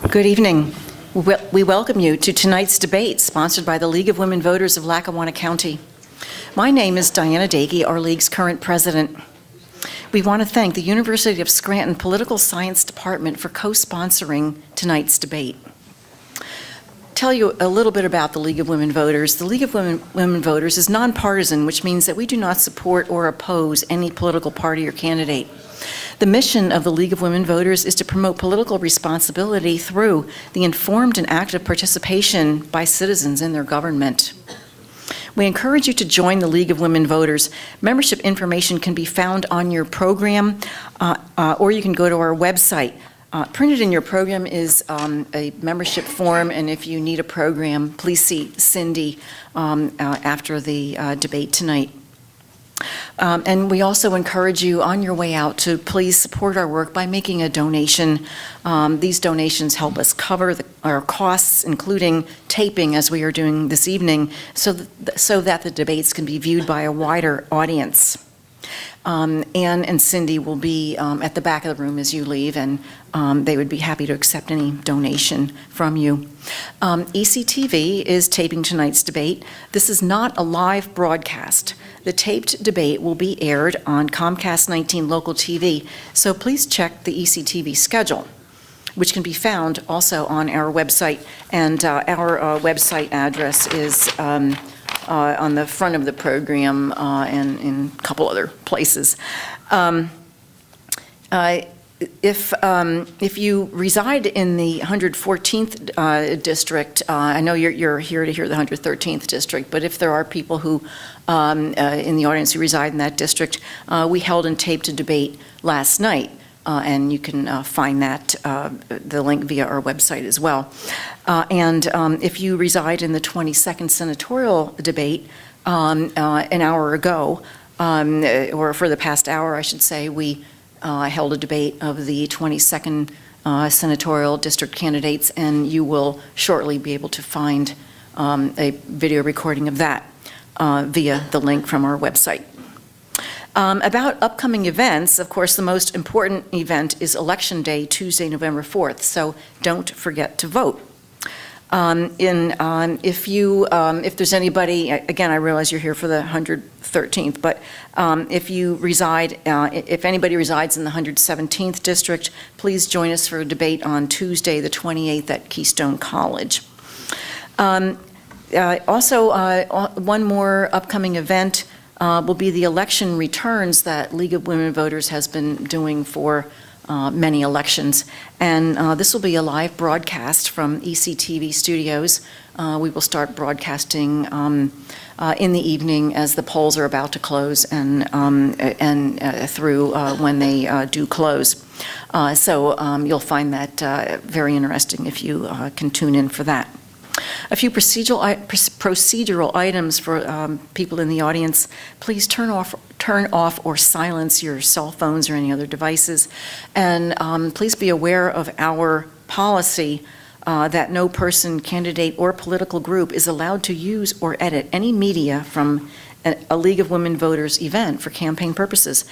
Good evening. We welcome you to tonight's debate, sponsored by the League of Women Voters of Lackawanna County. My name is Diana Daigie, our League's current president. We want to thank the University of Scranton Political Science Department for co-sponsoring tonight's debate. Tell you a little bit about the League of Women Voters. The League of Women Voters is nonpartisan, which means that we do not support or oppose any political party or candidate. The mission of the League of Women Voters is to promote political responsibility through the informed and active participation by citizens in their government. We encourage you to join the League of Women Voters. Membership information can be found on your program, or you can go to our website. Printed in your program is a membership form, and if you need a program, please see Cindy after the debate tonight. And we also encourage you on your way out to please support our work by making a donation. These donations help us cover our costs, including taping, as we are doing this evening, so that the debates can be viewed by a wider audience. Ann and Cindy will be at the back of the room as you leave, and they would be happy to accept any donation from you. ECTV is taping tonight's debate. This is not a live broadcast. The taped debate will be aired on Comcast 19 local TV, so please check the ECTV schedule, which can be found also on our website, and our website address is on the front of the program and in a couple other places. If you reside in the 114th district, I know you're here to hear the 113th district, but if there are people who in the audience who reside in that district, we held and taped a debate last night. And you can find that, the link via our website as well. And if you reside in the 22nd senatorial debate, an hour ago, or for the past hour, I should say, we held a debate of the 22nd senatorial district candidates, and you will shortly be able to find a video recording of that via the link from our website. About upcoming events, of course, the most important event is Election Day, Tuesday, November 4th, so don't forget to vote. If there's anybody, again, I realize you're here for the 113th, but if anybody resides in the 117th district, please join us for a debate on Tuesday, the 28th at Keystone College. Also, one more upcoming event will be the election returns that League of Women Voters has been doing for many elections. And this will be a live broadcast from ECTV studios. We will start broadcasting in the evening as the polls are about to close and through when they do close. So you'll find that very interesting if you can tune in for that. A few procedural items for people in the audience. Please turn off or silence your cell phones or any other devices. And please be aware of our policy that no person, candidate, or political group is allowed to use or edit any media from a League of Women Voters event for campaign purposes.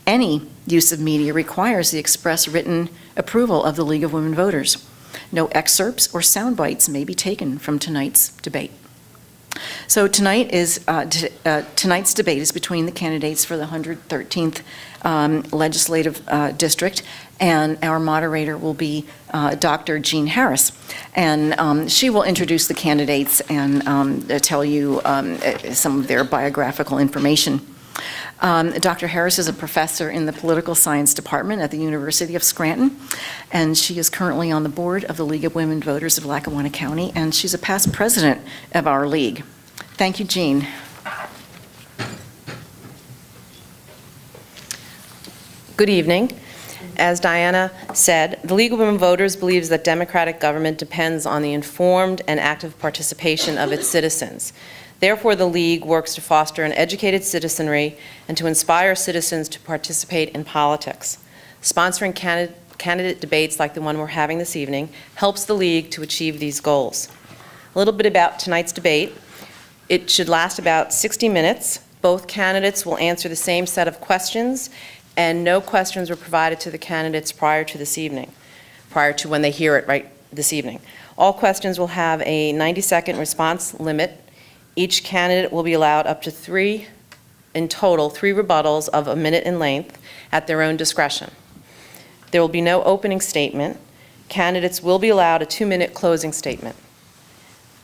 Any use of media requires the express written approval of the League of Women Voters. No excerpts or sound bites may be taken from tonight's debate. So tonight's debate is between the candidates for the 113th legislative district, and our moderator will be Dr. Jean Harris. And she will introduce the candidates and tell you some of their biographical information. Dr. Harris is a professor in the Political Science Department at the University of Scranton, and she is currently on the board of the League of Women Voters of Lackawanna County, and she's a past president of our league. Thank you, Jean. Good evening. As Diana said, the League of Women Voters believes that democratic government depends on the informed and active participation of its citizens. Therefore, the League works to foster an educated citizenry and to inspire citizens to participate in politics. Sponsoring candidate debates like the one we're having this evening helps the League to achieve these goals. A little bit about tonight's debate. It should last about 60 minutes. Both candidates will answer the same set of questions, and no questions were provided to the candidates prior to this evening, prior to when they hear it right this evening. All questions will have a 90-second response limit. Each candidate will be allowed up to three rebuttals of a minute in length at their own discretion. There will be no opening statement. Candidates will be allowed a 2-minute closing statement.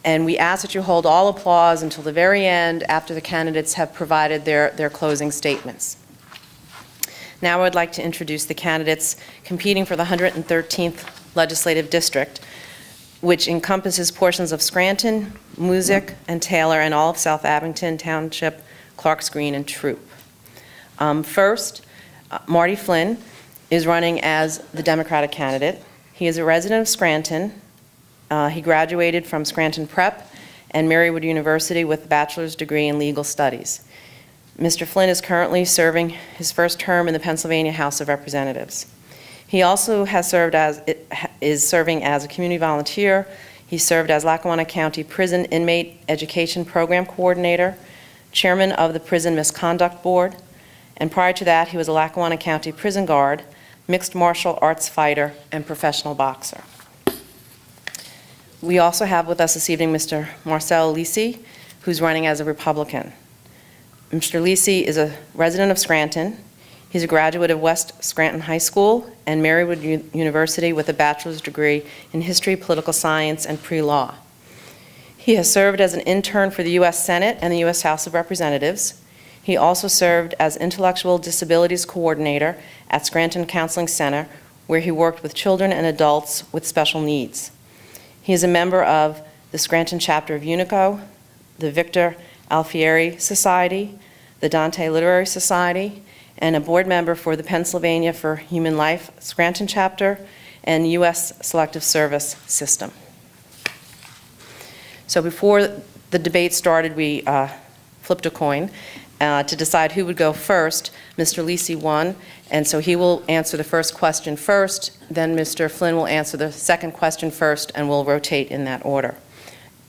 And we ask that you hold all applause until the very end after the candidates have provided their closing statements. Now I would like to introduce the candidates competing for the 113th Legislative District, which encompasses portions of Scranton, Music, and Taylor, and all of South Abington Township, Clarks Green, and Troop. First, Marty Flynn is running as the Democratic candidate. He is a resident of Scranton. He graduated from Scranton Prep and Marywood University with a bachelor's degree in legal studies. Mr. Flynn is currently serving his first term in the Pennsylvania House of Representatives. He also is serving as a community volunteer. He served as Lackawanna County Prison Inmate Education Program Coordinator, Chairman of the Prison Misconduct Board, and prior to that, he was a Lackawanna County Prison Guard, mixed martial arts fighter, and professional boxer. We also have with us this evening Mr. Marcel Lisi, who's running as a Republican. Mr. Lisi is a resident of Scranton. He's a graduate of West Scranton High School and Marywood University with a bachelor's degree in history, political science, and pre-law. He has served as an intern for the U.S. Senate and the U.S. House of Representatives. He also served as Intellectual Disabilities Coordinator at Scranton Counseling Center, where he worked with children and adults with special needs. He is a member of the Scranton chapter of UNICO, the Victor Alfieri Society, the Dante Literary Society, and a board member for the Pennsylvania for Human Life Scranton chapter and U.S. Selective Service System. So before the debate started, we flipped a coin to decide who would go first. Mr. Lisi won, and so he will answer the first question first, then Mr. Flynn will answer the second question first, and we'll rotate in that order.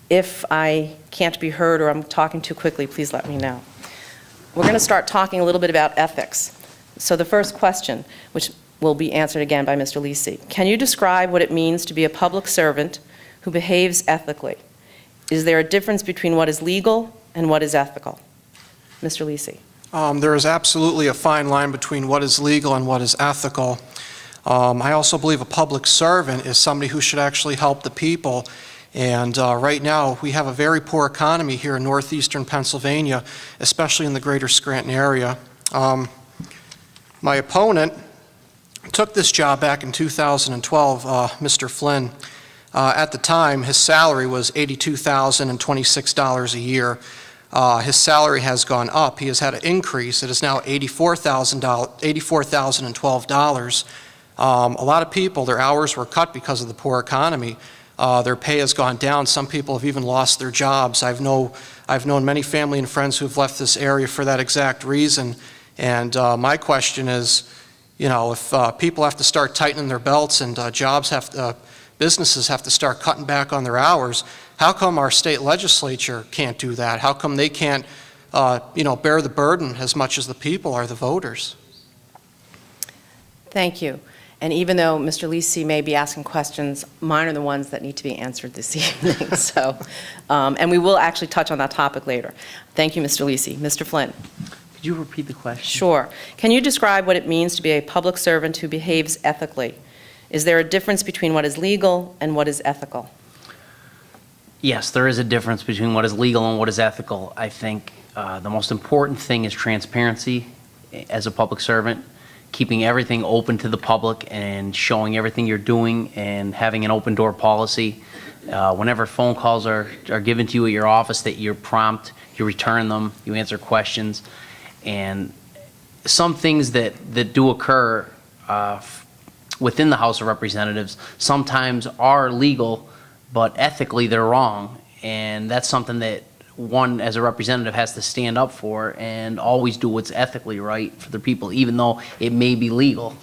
If I can't be heard or I'm talking too quickly, please let me know. We're going to start talking a little bit about ethics. So the first question, which will be answered again by Mr. Lisi. Can you describe what it means to be a public servant who behaves ethically? Is there a difference between what is legal and what is ethical? Mr. Lisi. There is absolutely a fine line between what is legal and what is ethical. I also believe a public servant is somebody who should actually help the people. And right now, we have a very poor economy here in northeastern Pennsylvania, especially in the greater Scranton area. My opponent took this job back in 2012, Mr. Flynn. At the time, his salary was $82,026 a year. His salary has gone up. He has had an increase. It is now $84,012. A lot of people, their hours were cut because of the poor economy. Their pay has gone down. Some people have even lost their jobs. I've known many family and friends who have left this area for that exact reason. And my question is, you know, if people have to start tightening their belts and businesses have to start cutting back on their hours, how come our state legislature can't do that? How come they can't, bear the burden as much as the people are the voters? Thank you. And even though Mr. Lisi may be asking questions, mine are the ones that need to be answered this evening. So, and we will actually touch on that topic later. Thank you, Mr. Lisi. Mr. Flynn. Could you repeat the question? Sure. Can you describe what it means to be a public servant who behaves ethically? Is there a difference between what is legal and what is ethical? Yes, there is a difference between what is legal and what is ethical. I think the most important thing is transparency as a public servant, keeping everything open to the public and showing everything you're doing and having an open door policy. Whenever phone calls are given to you at your office, that you're prompt, you return them, you answer questions. And some things that do occur within the House of Representatives sometimes are legal, but ethically they're wrong. And that's something that one, as a representative, has to stand up for and always do what's ethically right for the people, even though it may be legal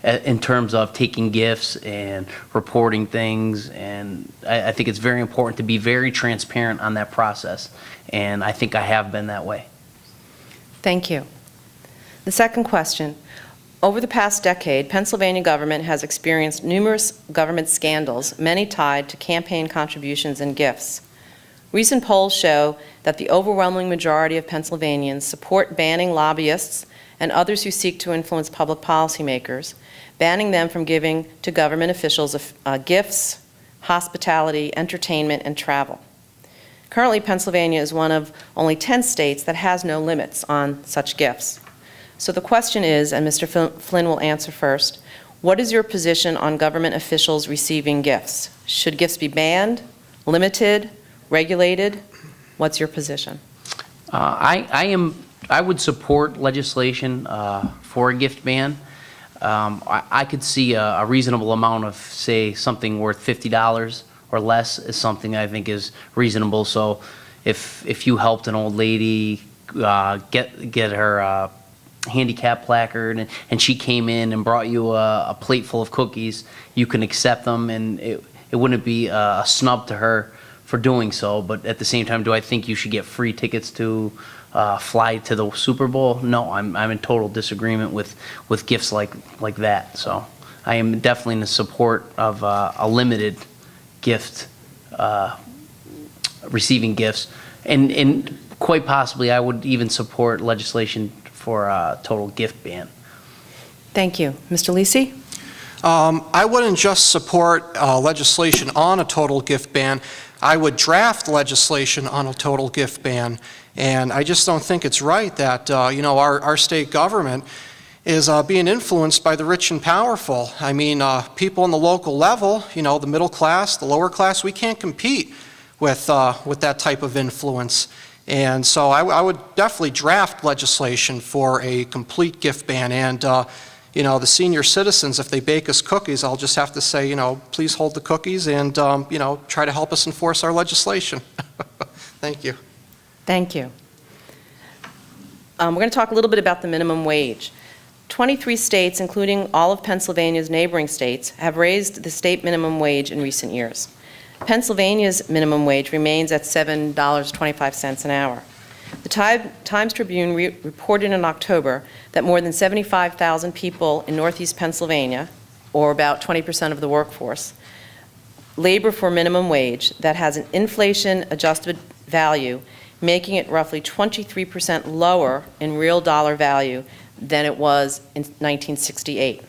in terms of taking gifts and reporting things. And I think it's very important to be very transparent on that process. And I think I have been that way. Thank you. The second question, Over the past decade, Pennsylvania government has experienced numerous government scandals, many tied to campaign contributions and gifts. Recent polls show that the overwhelming majority of Pennsylvanians support banning lobbyists and others who seek to influence public policymakers, banning them from giving to government officials gifts, hospitality, entertainment, and travel. Currently, Pennsylvania is one of only 10 states that has no limits on such gifts. So the question is, and Mr. Flynn will answer first, what is your position on government officials receiving gifts? Should gifts be banned, limited, regulated? What's your position? I would support legislation for a gift ban. I could see a reasonable amount of, say, something worth $50 or less is something I think is reasonable. So if you helped an old lady get her handicap placard and she came in and brought you a plate full of cookies, you can accept them, and it wouldn't be a snub to her for doing so. But at the same time, do I think you should get free tickets to fly to the Super Bowl? No, I'm in total disagreement with gifts like that. So I am definitely in the support of a limited gift, receiving gifts, and quite possibly I would even support legislation for a total gift ban. Thank you. Mr. Lisi? I wouldn't just support legislation on a total gift ban. I would draft legislation on a total gift ban. And I just don't think it's right that, our state government is being influenced by the rich and powerful. I mean, people on the local level, the middle class, the lower class, we can't compete with that type of influence. And so I would definitely draft legislation for a complete gift ban. And, the senior citizens, if they bake us cookies, I'll just have to say, please hold the cookies and, try to help us enforce our legislation. Thank you. Thank you. We're going to talk a little bit about the minimum wage. 23 states, including all of Pennsylvania's neighboring states, have raised the state minimum wage in recent years. Pennsylvania's minimum wage remains at $7.25 an hour. The Times Tribune reported in October that more than 75,000 people in Northeast Pennsylvania, or about 20% of the workforce, labor for minimum wage that has an inflation-adjusted value, making it roughly 23% lower in real dollar value than it was in 1968.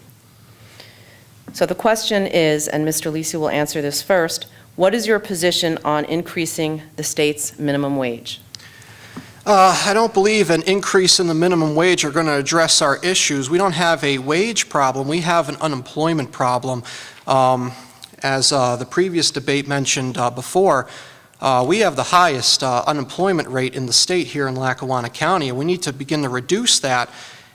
So the question is, and Mr. Lisi will answer this first, what is your position on increasing the state's minimum wage? I don't believe an increase in the minimum wage are going to address our issues. We don't have a wage problem. We have an unemployment problem. As the previous debate mentioned before, we have the highest unemployment rate in the state here in Lackawanna County, and we need to begin to reduce that.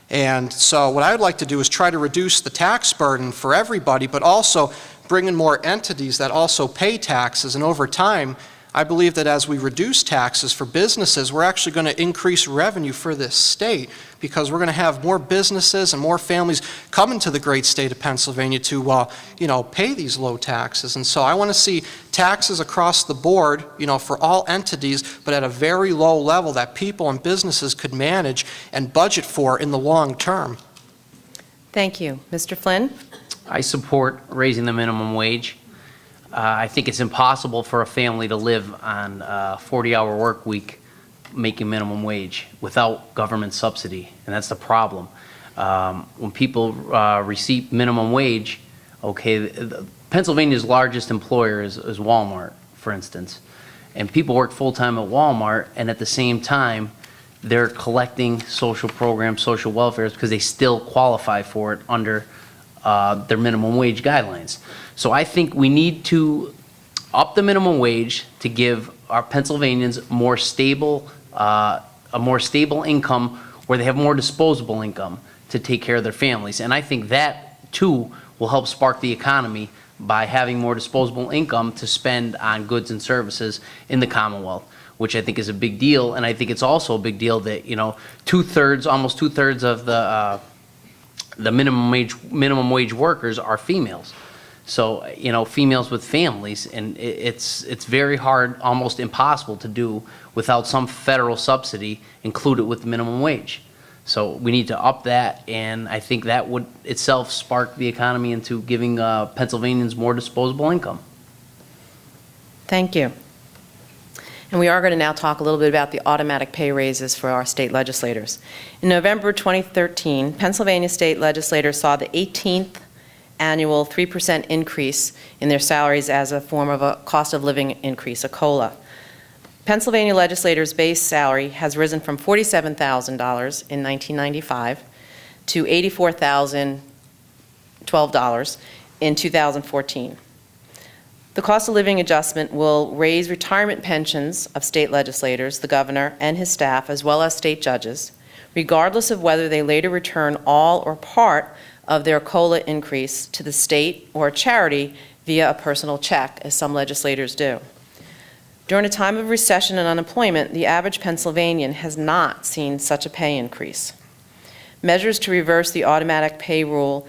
And so what I would like to do is try to reduce the tax burden for everybody, but also bring in more entities that also pay taxes. And over time, I believe that as we reduce taxes for businesses, we're actually going to increase revenue for this state, because we're going to have more businesses and more families coming to the great state of Pennsylvania to, pay these low taxes. And so I want to see taxes across the board, for all entities, but at a very low level that people and businesses could manage and budget for in the long term. Thank you. Mr. Flynn? I support raising the minimum wage. I think it's impossible for a family to live on a 40-hour work week making minimum wage without government subsidy, and that's the problem. When people receive minimum wage, Pennsylvania's largest employer is Walmart, for instance, and people work full-time at Walmart, and at the same time, they're collecting social programs, social welfare, because they still qualify for it under their minimum wage guidelines. So I think we need to up the minimum wage to give our Pennsylvanians a more stable income, where they have more disposable income to take care of their families. And I think that, too, will help spark the economy by having more disposable income to spend on goods and services in the Commonwealth, which I think is a big deal. And I think it's also a big deal that, almost two-thirds of the minimum wage workers are females. So, females with families, and it's very hard, almost impossible to do without some federal subsidy included with the minimum wage. So we need to up that, and I think that would itself spark the economy into giving Pennsylvanians more disposable income. Thank you. And we are going to now talk a little bit about the automatic pay raises for our state legislators. In November 2013, Pennsylvania state legislators saw the 18th annual 3% increase in their salaries as a form of a cost of living increase, a COLA. Pennsylvania legislators' base salary has risen from $47,000 in 1995 to $84,012 in 2014. The cost of living adjustment will raise retirement pensions of state legislators, the governor and his staff, as well as state judges, regardless of whether they later return all or part of their COLA increase to the state or a charity via a personal check, as some legislators do. During a time of recession and unemployment, the average Pennsylvanian has not seen such a pay increase. Measures to reverse the automatic pay rule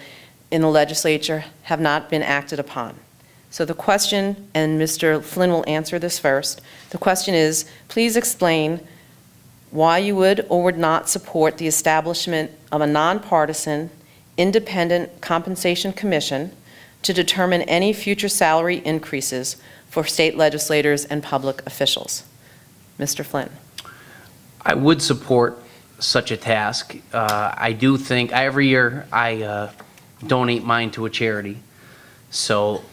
in the legislature have not been acted upon. So the question, and Mr. Flynn will answer this first, the question is, please explain why you would or would not support the establishment of a nonpartisan, independent compensation commission to determine any future salary increases for state legislators and public officials. Mr. Flynn. I would support such a task. I do think, every year I donate mine to a charity. So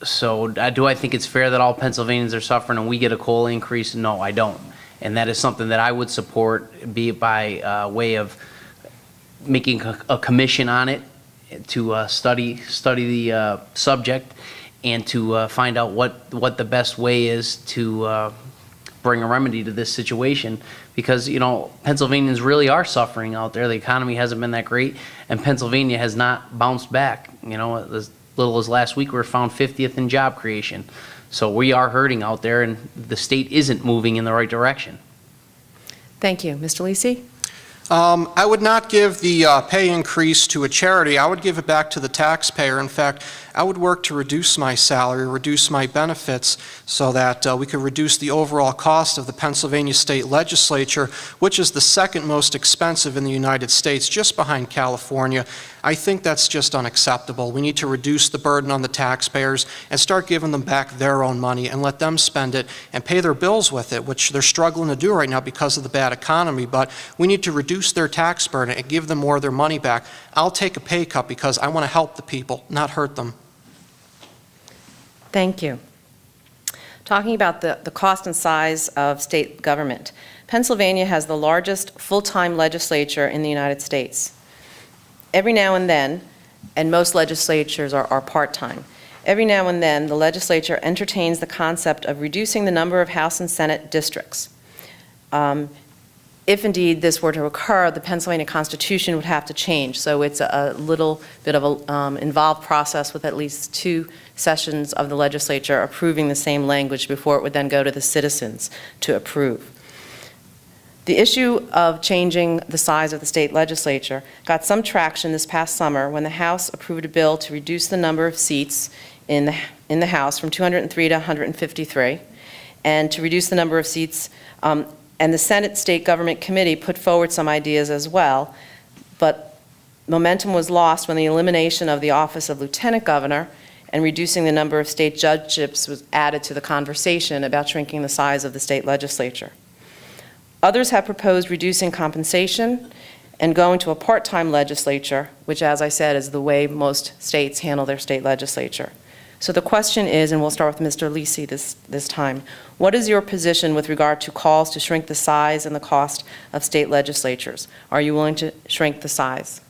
do I think it's fair that all Pennsylvanians are suffering and we get a COLA increase? No, I don't. And that is something that I would support, be it by way of making a commission on it to study the subject and to find out what the best way is to bring a remedy to this situation. Because, you know, Pennsylvanians really are suffering out there. The economy hasn't been that great, and Pennsylvania has not bounced back. You know, as little as last week, we were found 50th in job creation. So we are hurting out there, and the state isn't moving in the right direction. Thank you. Mr. Lisi? I would not give the pay increase to a charity. I would give it back to the taxpayer. In fact, I would work to reduce my salary, reduce my benefits, so that we could reduce the overall cost of the Pennsylvania State Legislature, which is the second most expensive in the United States, just behind California. I think that's just unacceptable. We need to reduce the burden on the taxpayers and start giving them back their own money and let them spend it and pay their bills with it, which they're struggling to do right now because of the bad economy. But we need to reduce their tax burden and give them more of their money back. I'll take a pay cut because I want to help the people, not hurt them. Thank you. Talking about the cost and size of state government, Pennsylvania has the largest full-time legislature in the United States. Every now and then, and most legislatures are part-time, every now and then the legislature entertains the concept of reducing the number of House and Senate districts. If indeed this were to occur, the Pennsylvania Constitution would have to change. So it's a little bit of an involved process with at least 2 sessions of the legislature approving the same language before it would then go to the citizens to approve. The issue of changing the size of the state legislature got some traction this past summer when the House approved a bill to reduce the number of seats in the House from 203 to 153, and to reduce the number of seats, and the Senate State Government Committee put forward some ideas as well, but momentum was lost when the elimination of the office of Lieutenant Governor and reducing the number of state judgeships was added to the conversation about shrinking the size of the state legislature. Others have proposed reducing compensation and going to a part-time legislature, which, as I said, is the way most states handle their state legislature. So the question is, and we'll start with Mr. Lisi this time, what is your position with regard to calls to shrink the size and the cost of state legislatures? Are you willing to shrink the size?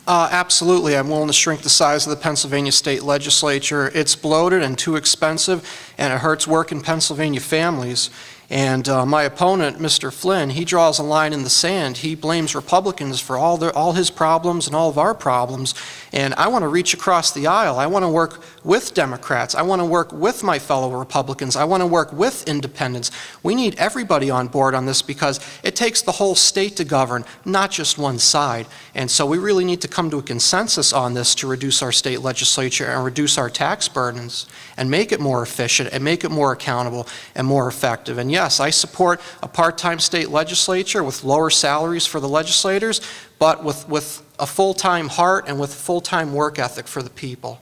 Absolutely. I'm willing to shrink the size of the Pennsylvania State Legislature. It's bloated and too expensive, and it hurts working Pennsylvania families. And my opponent, Mr. Flynn, he draws a line in the sand. He blames Republicans for all his problems and all of our problems. And I want to reach across the aisle. I want to work with Democrats. I want to work with my fellow Republicans. I want to work with independents. We need everybody on board on this because it takes the whole state to govern, not just one side. And so we really need to come to a consensus on this to reduce our state legislature and reduce our tax burdens and make it more efficient and make it more accountable and more effective. And yes, yes, I support a part-time state legislature with lower salaries for the legislators, but with a full-time heart and with full-time work ethic for the people.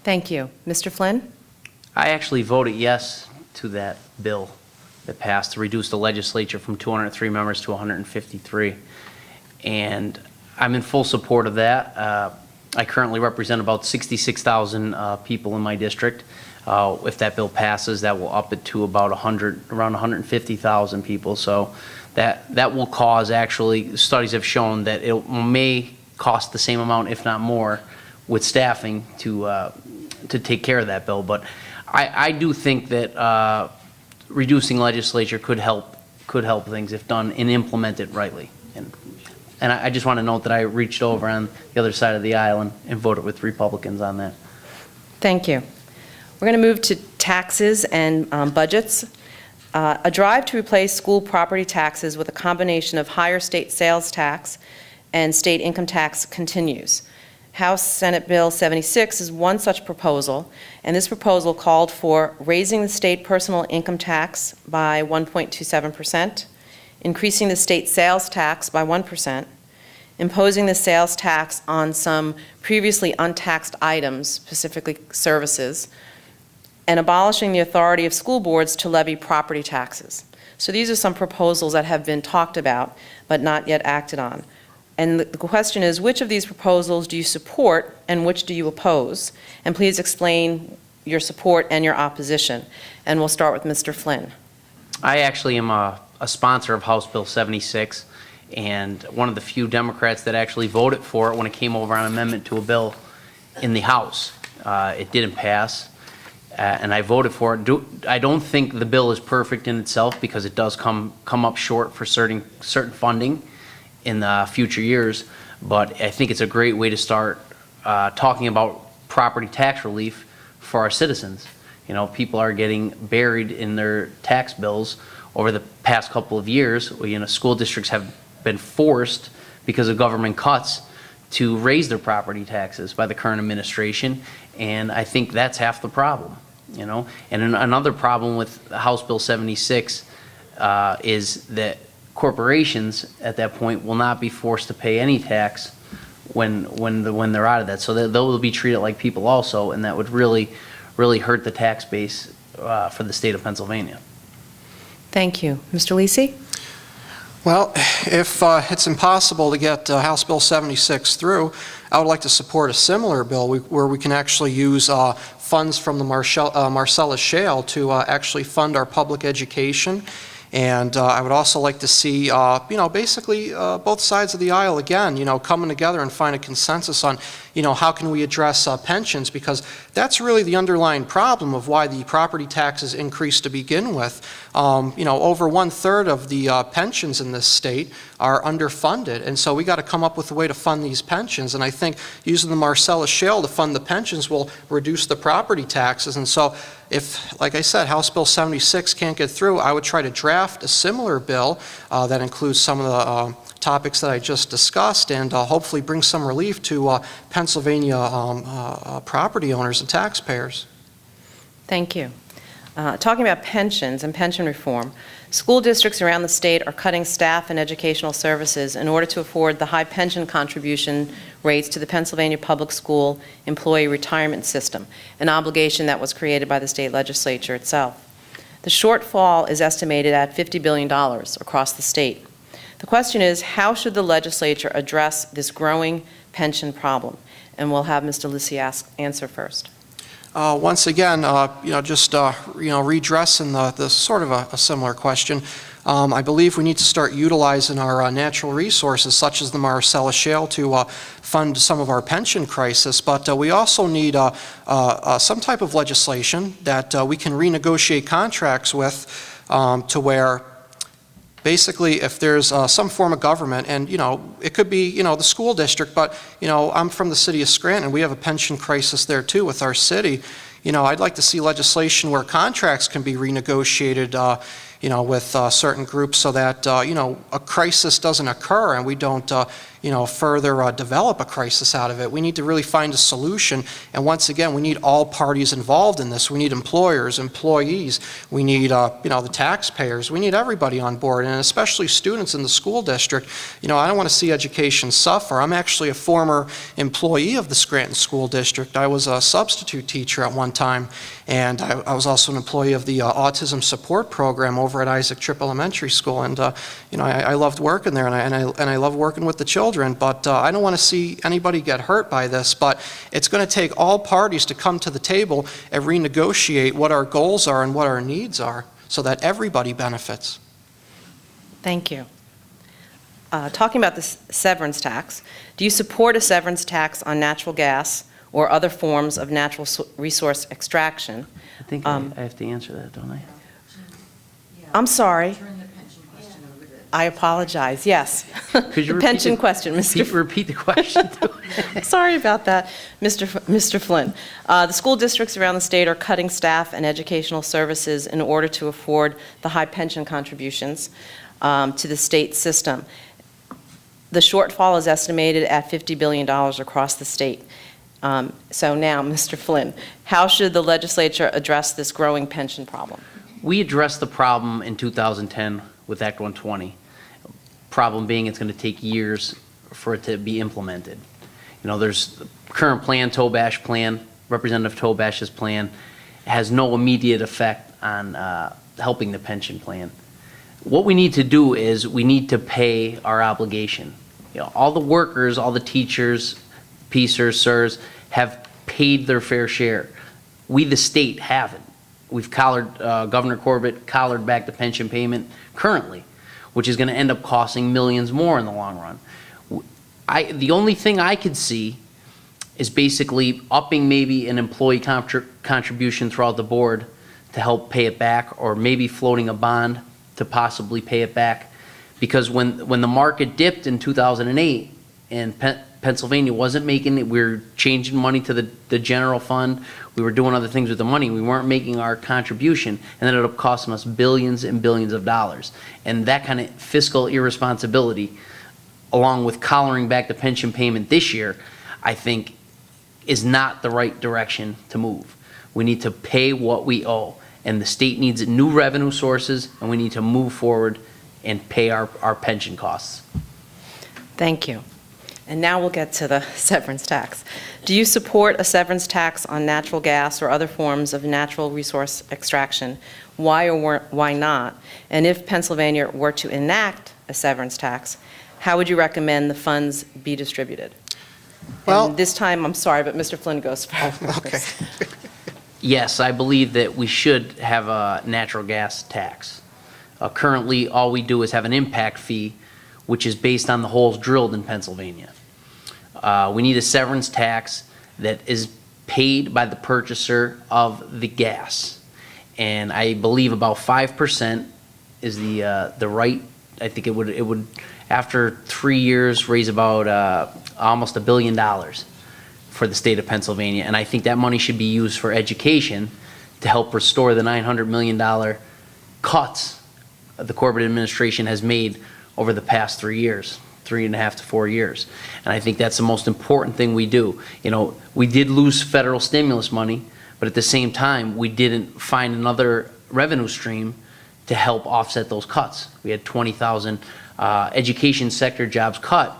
Thank you. Mr. Flynn? I actually voted yes to that bill that passed to reduce the legislature from 203 members to 153. And I'm in full support of that. I currently represent about 66,000 people in my district. If that bill passes, that will up it to about around 150,000 people. So that will cause, actually, studies have shown that it may cost the same amount, if not more, with staffing to take care of that bill. But I do think that reducing legislature could help things if done and implemented rightly. And I just want to note that I reached over on the other side of the aisle and voted with Republicans on that. Thank you. We're going to move to taxes and budgets. A drive to replace school property taxes with a combination of higher state sales tax and state income tax continues. House Senate Bill 76 is one such proposal, and this proposal called for raising the state personal income tax by 1.27%, increasing the state sales tax by 1%, imposing the sales tax on some previously untaxed items, specifically services, and abolishing the authority of school boards to levy property taxes. So these are some proposals that have been talked about but not yet acted on. And the question is, which of these proposals do you support and which do you oppose? And please explain your support and your opposition. And we'll start with Mr. Flynn. I actually am a sponsor of House Bill 76, and one of the few Democrats that actually voted for it when it came over on amendment to a bill in the House. It didn't pass, and I voted for it. I don't think the bill is perfect in itself because it does come up short for certain funding in the future years, but I think it's a great way to start talking about property tax relief for our citizens. You know, people are getting buried in their tax bills over the past couple of years. You know, school districts have been forced, because of government cuts, to raise their property taxes by the current administration, and I think that's half the problem. You know, and another problem with House Bill 76 is that corporations at that point will not be forced to pay any tax when they're out of that. So they'll be treated like people also, and that would really hurt the tax base for the state of Pennsylvania. Thank you. Mr. Lisi? Well, if it's impossible to get House Bill 76 through, I would like to support a similar bill where we can actually use funds from the Marcellus Shale to actually fund our public education. And I would also like to see, basically both sides of the aisle again, coming together and find a consensus on, how can we address pensions, because that's really the underlying problem of why the property taxes increased to begin with. Over 1/3 of the pensions in this state are underfunded, and so we got to come up with a way to fund these pensions. And I think using the Marcellus Shale to fund the pensions will reduce the property taxes. And so if, like I said, House Bill 76 can't get through, I would try to draft a similar bill that includes some of the topics that I just discussed, and hopefully bring some relief to Pennsylvania property owners and taxpayers. Thank you. Talking about pensions and pension reform, school districts around the state are cutting staff and educational services in order to afford the high pension contribution rates to the Pennsylvania Public School Employee Retirement System, an obligation that was created by the state legislature itself. The shortfall is estimated at $50 billion across the state. The question is, how should the legislature address this growing pension problem? And we'll have Mr. Lisi answer first. Once again, redressing the sort of a similar question. I believe we need to start utilizing our natural resources, such as the Marcellus Shale, to fund some of our pension crisis. But we also need some type of legislation that we can renegotiate contracts with, to where basically, if there's some form of government, and it could be the school district, but I'm from the city of Scranton. We have a pension crisis there too with our city. I'd like to see legislation where contracts can be renegotiated, with certain groups, so that a crisis doesn't occur and we don't further develop a crisis out of it. We need to really find a solution. And once again, we need all parties involved in this. We need employers, employees. We need, the taxpayers. We need everybody on board, and especially students in the school district. I don't want to see education suffer. I'm actually a former employee of the Scranton School District. I was a substitute teacher at one time, and I was also an employee of the Autism Support Program over at Isaac Tripp Elementary School, and I loved working there, and I love working with the children, but I don't want to see anybody get hurt by this, but it's going to take all parties to come to the table and renegotiate what our goals are and what our needs are so that everybody benefits. Thank you. Talking about the severance tax, do you support a severance tax on natural gas or other forms of natural resource extraction? I think I have to answer that, don't I? I'm sorry. I apologize, yes. Could you The pension question, Mr. Repeat the question. Sorry about that, Mr. Flynn. The school districts around the state are cutting staff and educational services in order to afford the high pension contributions to the state system. The shortfall is estimated at $50 billion across the state. So now, Mr. Flynn, how should the legislature address this growing pension problem? We addressed the problem in 2010 with Act 120. Problem being it's going to take years for it to be implemented. There's the current plan, Tobash plan, Representative Tobash's plan, has no immediate effect on helping the pension plan. What we need to do is we need to pay our obligation. All the workers, all the teachers, PSERS, SERS, have paid their fair share. We, the state, haven't. We've Governor Corbett collared back the pension payment currently, which is going to end up costing millions more in the long run. The only thing I could see is basically upping maybe an employee contribution throughout the board to help pay it back, or maybe floating a bond to possibly pay it back. Because when the market dipped in 2008 and Pennsylvania wasn't making it, we were changing money to the general fund, we were doing other things with the money, we weren't making our contribution, and it ended up costing us billions and billions of dollars. And that kind of fiscal irresponsibility, along with collaring back the pension payment this year, I think is not the right direction to move. We need to pay what we owe, and the state needs new revenue sources, and we need to move forward and pay our pension costs. Thank you. And now we'll get to the severance tax. Do you support a severance tax on natural gas or other forms of natural resource extraction? Why or why not? And if Pennsylvania were to enact a severance tax, how would you recommend the funds be distributed? Well, and this time, I'm sorry, but Mr. Flynn goes first. Okay. Yes, I believe that we should have a natural gas tax. Currently, all we do is have an impact fee, which is based on the holes drilled in Pennsylvania. We need a severance tax that is paid by the purchaser of the gas. And I believe about 5% is the right. I think it would after 3 years raise about almost $1 billion for the state of Pennsylvania. And I think that money should be used for education to help restore the $900 million cuts the Corbett administration has made over the past 3 years, 3.5 to 4 years. And I think that's the most important thing we do. We did lose federal stimulus money, but at the same time, we didn't find another revenue stream to help offset those cuts. We had 20,000 education sector jobs cut,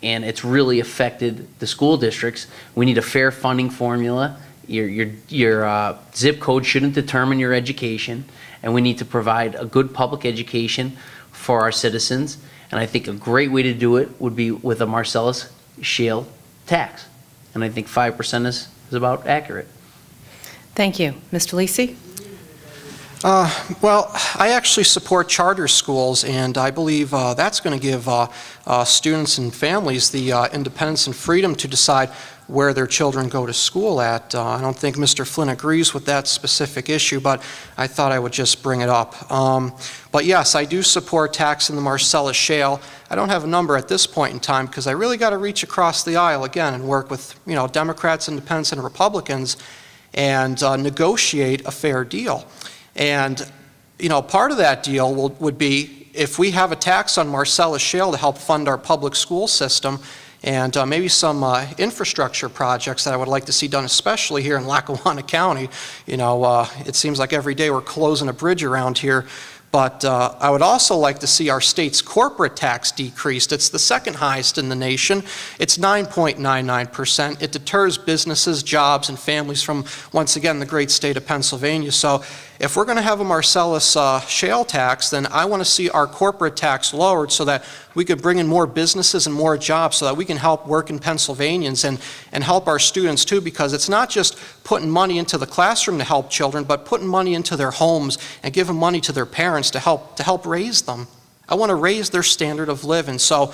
and it's really affected the school districts. We need a fair funding formula. Your zip code shouldn't determine your education, and we need to provide a good public education for our citizens. And I think a great way to do it would be with a Marcellus shale tax. And I think 5% is about accurate. Thank you. Mr. Lisi? Well, I actually support charter schools, and I believe that's going to give students and families the independence and freedom to decide where their children go to school at. I don't think Mr. Flynn agrees with that specific issue, but I thought I would just bring it up. But yes, I do support taxing the Marcellus shale. I don't have a number at this point in time because I really got to reach across the aisle again and work with Democrats, Independents, and Republicans and negotiate a fair deal. And part of that deal would be if we have a tax on Marcellus Shale to help fund our public school system, and maybe some infrastructure projects that I would like to see done, especially here in Lackawanna County. You know, it seems like every day we're closing a bridge around here. But I would also like to see our state's corporate tax decreased. It's the second highest in the nation. It's 9.99%. It deters businesses, jobs, and families from, once again, the great state of Pennsylvania. So if we're going to have a Marcellus shale tax, then I want to see our corporate tax lowered so that we could bring in more businesses and more jobs so that we can help working Pennsylvanians and help our students too, because it's not just putting money into the classroom to help children, but putting money into their homes and giving money to their parents to help raise them. I want to raise their standard of living. So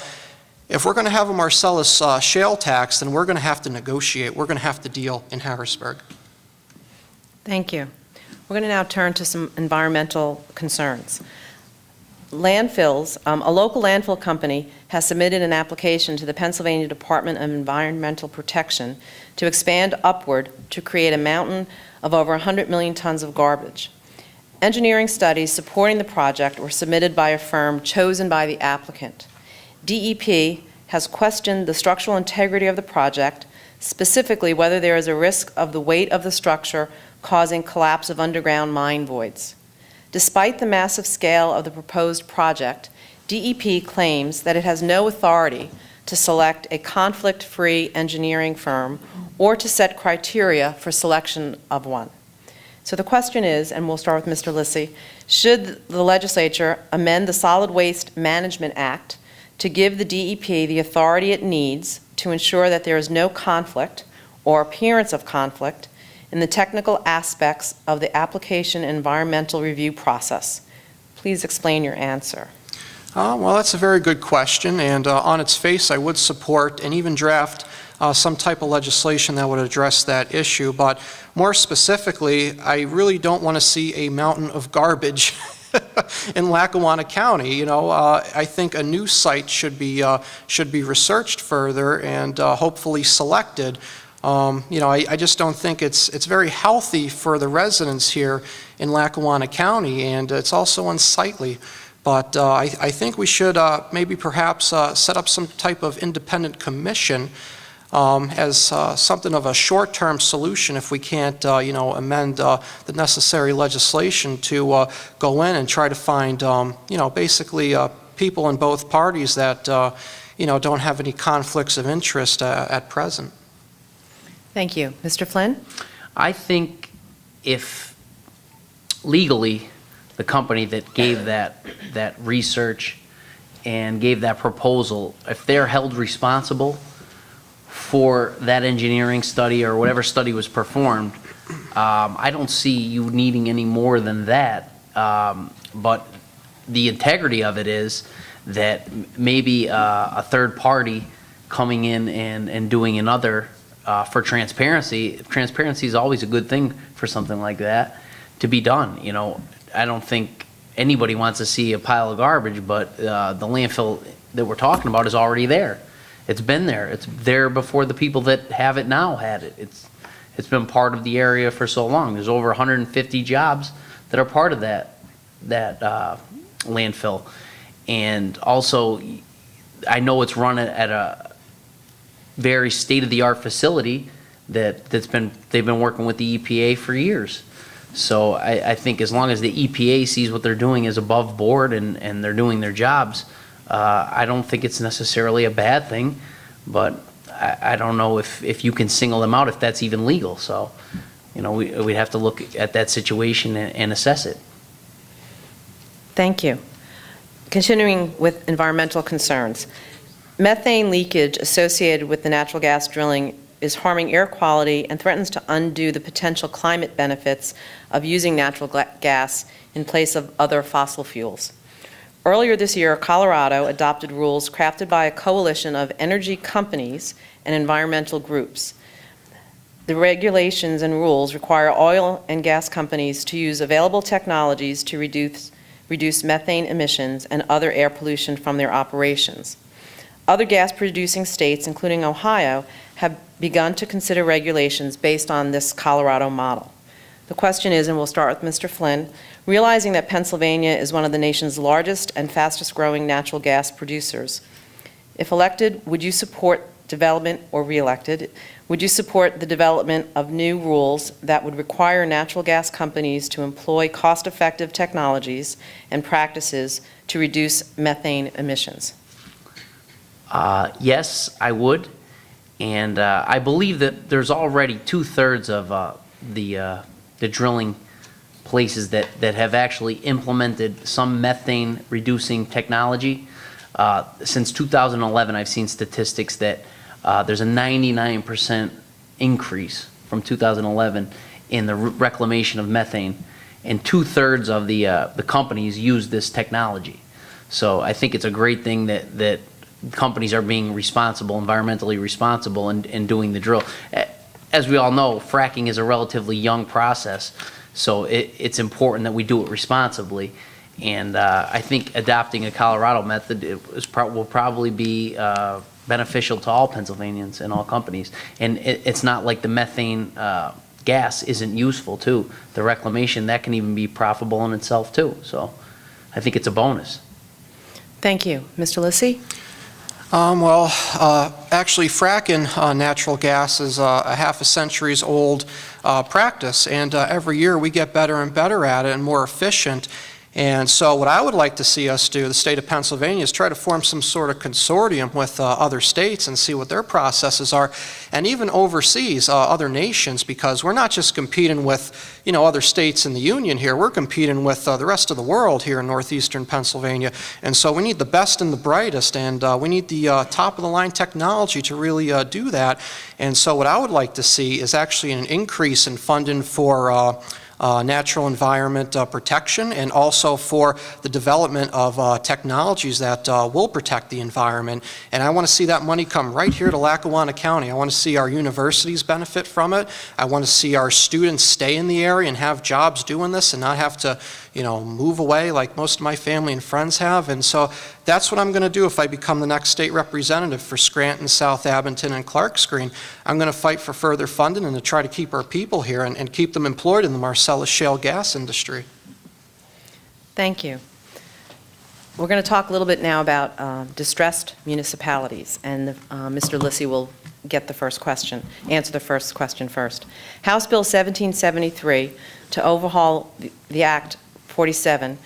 if we're going to have a Marcellus shale tax, then we're going to have to negotiate. We're going to have to deal in Harrisburg. Thank you. We're going to now turn to some environmental concerns. Landfills, a local landfill company has submitted an application to the Pennsylvania Department of Environmental Protection to expand upward to create a mountain of over 100 million tons of garbage. Engineering studies supporting the project were submitted by a firm chosen by the applicant. DEP has questioned the structural integrity of the project, specifically whether there is a risk of the weight of the structure causing collapse of underground mine voids. Despite the massive scale of the proposed project, DEP claims that it has no authority to select a conflict-free engineering firm or to set criteria for selection of one. So the question is, and we'll start with Mr. Lisi, should the legislature amend the Solid Waste Management Act to give the DEP the authority it needs to ensure that there is no conflict or appearance of conflict in the technical aspects of the application and environmental review process? Please explain your answer. Well, that's a very good question, and on its face, I would support and even draft some type of legislation that would address that issue. But more specifically, I really don't want to see a mountain of garbage in Lackawanna County. You know, I think a new site should be researched further and hopefully selected. You know, I just don't think it's very healthy for the residents here in Lackawanna County, and it's also unsightly. But I think we should maybe perhaps set up some type of independent commission as something of a short-term solution if we can't, you know, amend the necessary legislation to go in and try to find, you know, basically people in both parties that, you know, don't have any conflicts of interest at present. Thank you. Mr. Flynn? I think if legally the company that gave that research and gave that proposal, if they're held responsible for that engineering study or whatever study was performed, I don't see you needing any more than that. But the integrity of it is that maybe a third party coming in and doing another for transparency. Transparency is always a good thing for something like that to be done. You know, I don't think anybody wants to see a pile of garbage, but the landfill that we're talking about is already there. It's been there. It's there before the people that have it now had it. It's been part of the area for so long. There's over 150 jobs that are part of that landfill, and also I know it's run at a very state-of-the-art facility they've been working with the EPA for years. So I think as long as the EPA sees what they're doing is above board and they're doing their jobs, I don't think it's necessarily a bad thing, but I don't know if you can single them out, if that's even legal. So, you know, we'd have to look at that situation and assess it. Thank you. Continuing with environmental concerns. Methane leakage associated with the natural gas drilling is harming air quality and threatens to undo the potential climate benefits of using natural gas in place of other fossil fuels. Earlier this year, Colorado adopted rules crafted by a coalition of energy companies and environmental groups. The regulations and rules require oil and gas companies to use available technologies to reduce methane emissions and other air pollution from their operations. Other gas-producing states, including Ohio, have begun to consider regulations based on this Colorado model. The question is, and we'll start with Mr. Flynn, realizing that Pennsylvania is one of the nation's largest and fastest growing natural gas producers, if elected, would you support development, or re-elected, would you support the development of new rules that would require natural gas companies to employ cost-effective technologies and practices to reduce methane emissions? Yes, I would. And I believe that there's already 2/3 of the drilling places that have actually implemented some methane reducing technology. Since 2011, I've seen statistics that there's a 99% increase from 2011 in the reclamation of methane, and 2/3 of the companies use this technology. So I think it's a great thing that companies are being responsible, environmentally responsible, in doing the drill. As we all know, fracking is a relatively young process, so it's important that we do it responsibly. And I think adopting a Colorado method will probably be beneficial to all Pennsylvanians and all companies. And it's not like the methane gas isn't useful too. The reclamation, that can even be profitable in itself too. So I think it's a bonus. Thank you. Mr. Lisi? Actually, fracking natural gas is a half a century's old practice, and every year we get better and better at it and more efficient. And so what I would like to see us do, the state of Pennsylvania, is try to form some sort of consortium with other states and see what their processes are, and even overseas, other nations, because we're not just competing with, other states in the union here, we're competing with the rest of the world here in northeastern Pennsylvania. And so we need the best and the brightest, and we need the top-of-the-line technology to really do that. And so what I would like to see is actually an increase in funding for natural environment protection, and also for the development of technologies that will protect the environment. And I want to see that money come right here to Lackawanna County. I want to see our universities benefit from it. I want to see our students stay in the area and have jobs doing this and not have to, move away like most of my family and friends have. And so that's what I'm going to do if I become the next state representative for Scranton, South Abington, and Clarks Green. I'm going to fight for further funding and to try to keep our people here and keep them employed in the Marcellus shale gas industry. Thank you. We're going to talk a little bit now about distressed municipalities, and Mr. Lisi will get the first question, answer the first question first. House Bill 1773 to overhaul the Act 47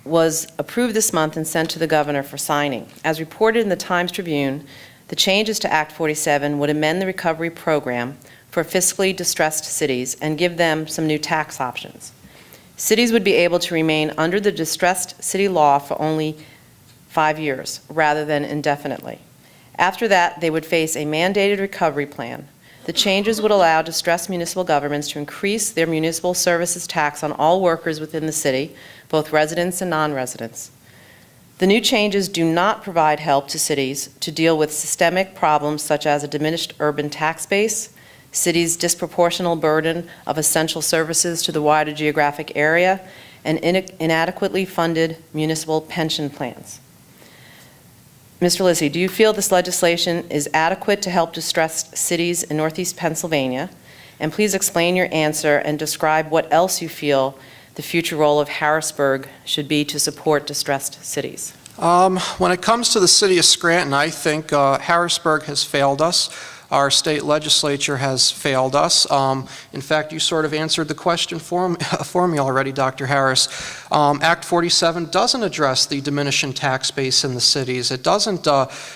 was approved this month and sent to the governor for signing. As reported in the Times-Tribune, the changes to Act 47 would amend the recovery program for fiscally distressed cities and give them some new tax options. Cities would be able to remain under the distressed city law for only 5 years rather than indefinitely. After that, they would face a mandated recovery plan. The changes would allow distressed municipal governments to increase their municipal services tax on all workers within the city, both residents and non-residents. The new changes do not provide help to cities to deal with systemic problems such as a diminished urban tax base, cities' disproportional burden of essential services to the wider geographic area, and inadequately funded municipal pension plans. Mr. Lisi, do you feel this legislation is adequate to help distressed cities in Northeast Pennsylvania? And please explain your answer and describe what else you feel the future role of Harrisburg should be to support distressed cities. When it comes to the city of Scranton, I think Harrisburg has failed us. Our state legislature has failed us. In fact, you sort of answered the question for me already, Dr. Harris. Act 47 doesn't address the diminishing tax base in the cities. It doesn't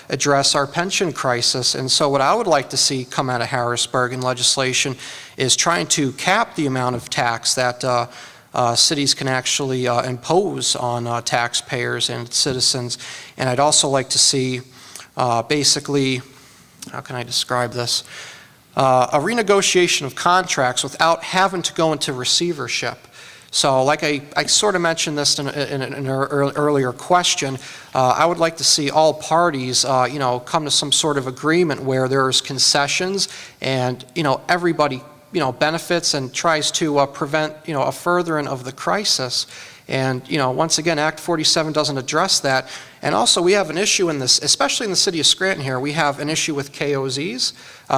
address our pension crisis. And so what I would like to see come out of Harrisburg in legislation is trying to cap the amount of tax that cities can actually impose on taxpayers and citizens. And I'd also like to see basically, how can I describe this? A renegotiation of contracts without having to go into receivership. So like I sort of mentioned this in an earlier question, I would like to see all parties, come to some sort of agreement where there's concessions and, everybody, benefits and tries to prevent, a furthering of the crisis. And, once again, Act 47 doesn't address that. And also, we have an issue in this, especially in the city of Scranton here, we have an issue with KOZs,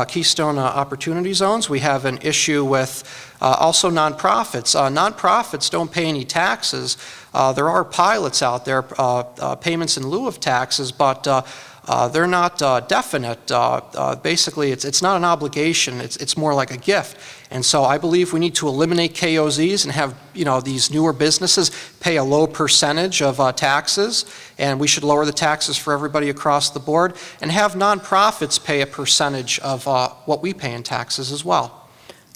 Keystone Opportunity Zones. We have an issue with also nonprofits. Nonprofits don't pay any taxes. There are pilots out there, payments in lieu of taxes, but they're not definite. Basically, it's not an obligation. It's more like a gift. And so I believe we need to eliminate KOZs and have these newer businesses pay a low percentage of taxes, and we should lower the taxes for everybody across the board, and have nonprofits pay a percentage of what we pay in taxes as well.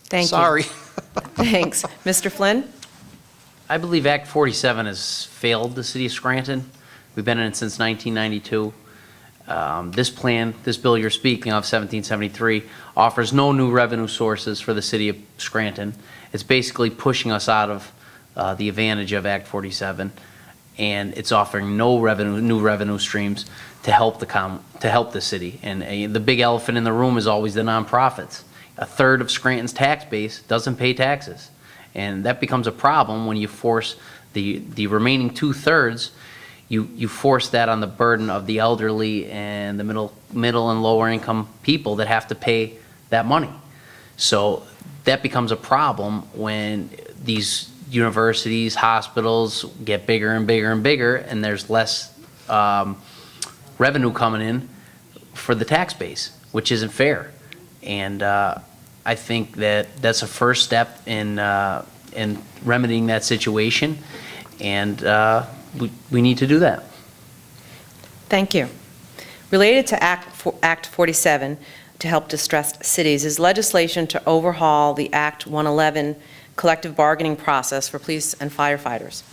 Thank you. Sorry. Thanks. Mr. Flynn? I believe Act 47 has failed the city of Scranton. We've been in it since 1992. This bill you're speaking of, 1773, offers no new revenue sources for the city of Scranton. It's basically pushing us out of the advantage of Act 47, and it's offering no new revenue streams to help the city. And the big elephant in the room is always the nonprofits. A third of Scranton's tax base doesn't pay taxes, and that becomes a problem when you force the remaining 2/3. You force that on the burden of the elderly and the middle and lower income people that have to pay that money. So that becomes a problem when these universities, hospitals get bigger and bigger and bigger, and there's less revenue coming in for the tax base, which isn't fair. And I think that's a first step in remedying that situation, and we need to do that. Thank you. Related to Act 47, to help distressed cities, is legislation to overhaul the Act 111 collective bargaining process for police and firefighters.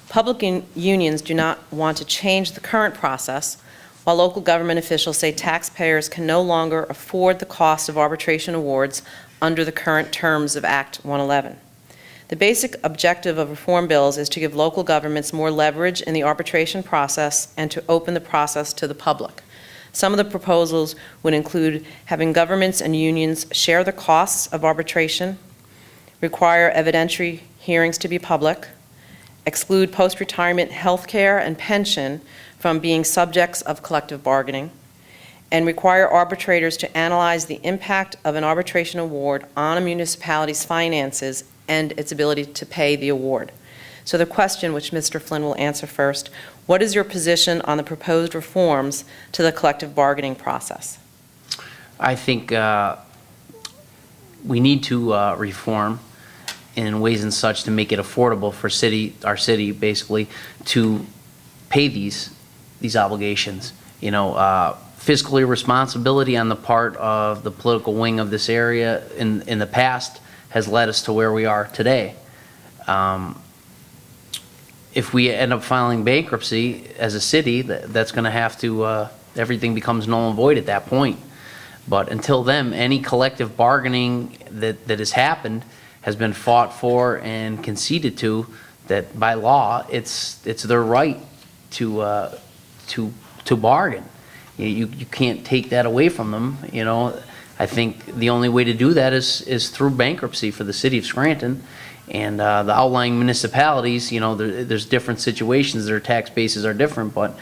Public unions do not want to change the current process, while local government officials say taxpayers can no longer afford the cost of arbitration awards under the current terms of Act 111. The basic objective of reform bills is to give local governments more leverage in the arbitration process and to open the process to the public. Some of the proposals would include having governments and unions share the costs of arbitration, require evidentiary hearings to be public, exclude post-retirement health care and pension from being subjects of collective bargaining, and require arbitrators to analyze the impact of an arbitration award on a municipality's finances and its ability to pay the award. So the question, which Mr. Flynn will answer first, what is your position on the proposed reforms to the collective bargaining process? I think we need to reform in ways and such to make it affordable for our city basically to pay these obligations. Fiscal irresponsibility on the part of the political wing of this area in the past has led us to where we are today. If we end up filing bankruptcy as a city, that's going to have to, everything becomes null and void at that point. But until then, any collective bargaining that has happened has been fought for and conceded to, that by law, it's their right to bargain. You can't take that away from them, I think the only way to do that is through bankruptcy for the city of Scranton. And the outlying municipalities, there's different situations, their tax bases are different, but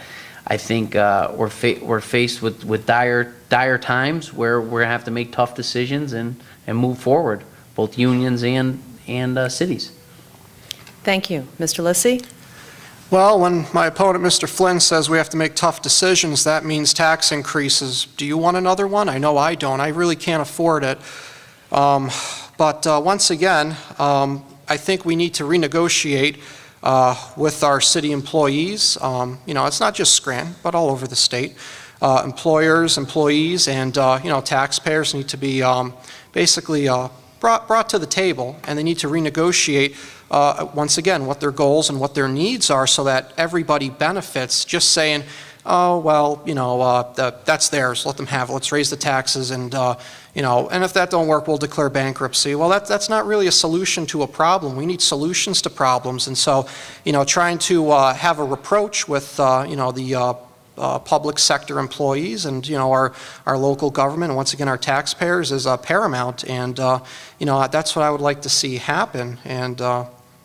I think we're faced with dire times where we're going to have to make tough decisions and move forward, both unions and cities. Thank you. Mr. Lisi? Well, when my opponent, Mr. Flynn, says we have to make tough decisions, that means tax increases. Do you want another one? I know I don't. I really can't afford it. But once again, I think we need to renegotiate with our city employees. It's not just Scranton, but all over the state. Employers, employees, and taxpayers need to be basically brought to the table, and they need to renegotiate once again what their goals and what their needs are, so that everybody benefits. Just saying, oh well, that's theirs, let them have it, let's raise the taxes, and and if that don't work, we'll declare bankruptcy. Well, that's not really a solution to a problem. We need solutions to problems. And so trying to have a reproach with the public sector employees and our local government, and once again our taxpayers, is paramount. And that's what I would like to see happen. And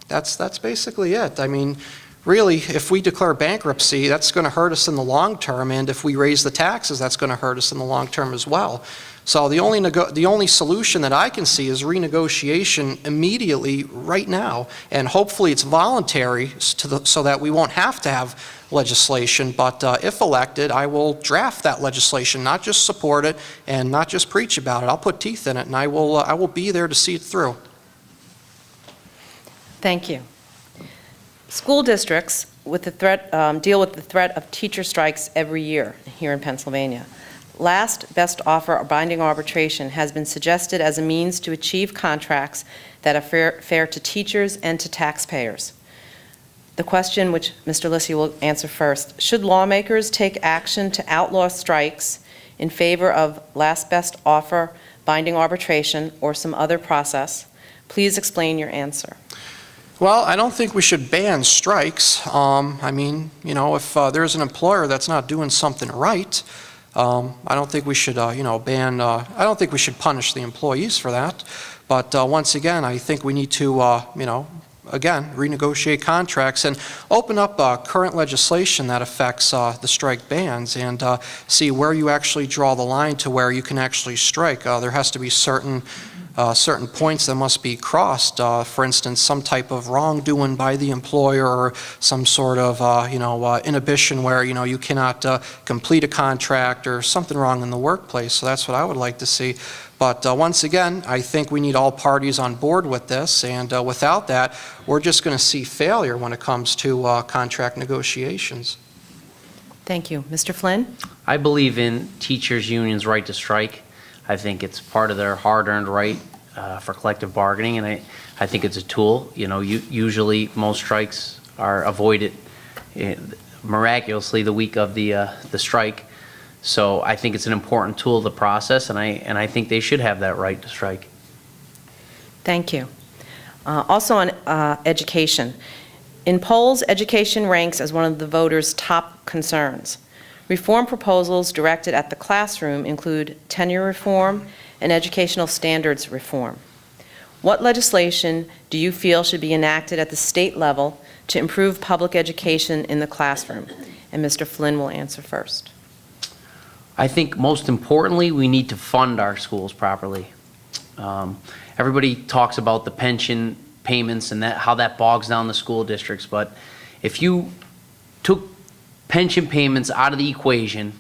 That's basically it. I mean, really, if we declare bankruptcy, that's going to hurt us in the long term, and if we raise the taxes, that's going to hurt us in the long term as well. So the only solution that I can see is renegotiation immediately, right now, and hopefully it's voluntary so that we won't have to have legislation. But if elected, I will draft that legislation, not just support it and not just preach about it. I'll put teeth in it, and I will be there to see it through. Thank you. School districts deal with the threat of teacher strikes every year here in Pennsylvania. Last best offer or binding arbitration has been suggested as a means to achieve contracts that are fair to teachers and to taxpayers. The question, which Mr. Lisi will answer first, should lawmakers take action to outlaw strikes in favor of last best offer, binding arbitration, or some other process? Please explain your answer. Well, I don't think we should ban strikes. I mean, you know, if there's an employer that's not doing something right, I don't think we should, ban, I don't think we should punish the employees for that. But once again, I think we need to, again, renegotiate contracts and open up current legislation that affects the strike bans and see where you actually draw the line to where you can actually strike. There has to be certain points that must be crossed. For instance, some type of wrongdoing by the employer or some sort of, inhibition where, you cannot complete a contract or something wrong in the workplace. So that's what I would like to see. But once again, I think we need all parties on board with this, and without that, we're just going to see failure when it comes to contract negotiations. Thank you. Mr. Flynn? I believe in teachers' unions' right to strike. I think it's part of their hard-earned right for collective bargaining, and I think it's a tool. Usually most strikes are avoided miraculously the week of the strike. So I think it's an important tool of the process, and I think they should have that right to strike. Thank you. Also on education. In polls, education ranks as one of the voters' top concerns. Reform proposals directed at the classroom include tenure reform and educational standards reform. What legislation do you feel should be enacted at the state level to improve public education in the classroom? And Mr. Flynn will answer first. I think most importantly, we need to fund our schools properly. Everybody talks about the pension payments and how that bogs down the school districts, but if you took pension payments out of the equation,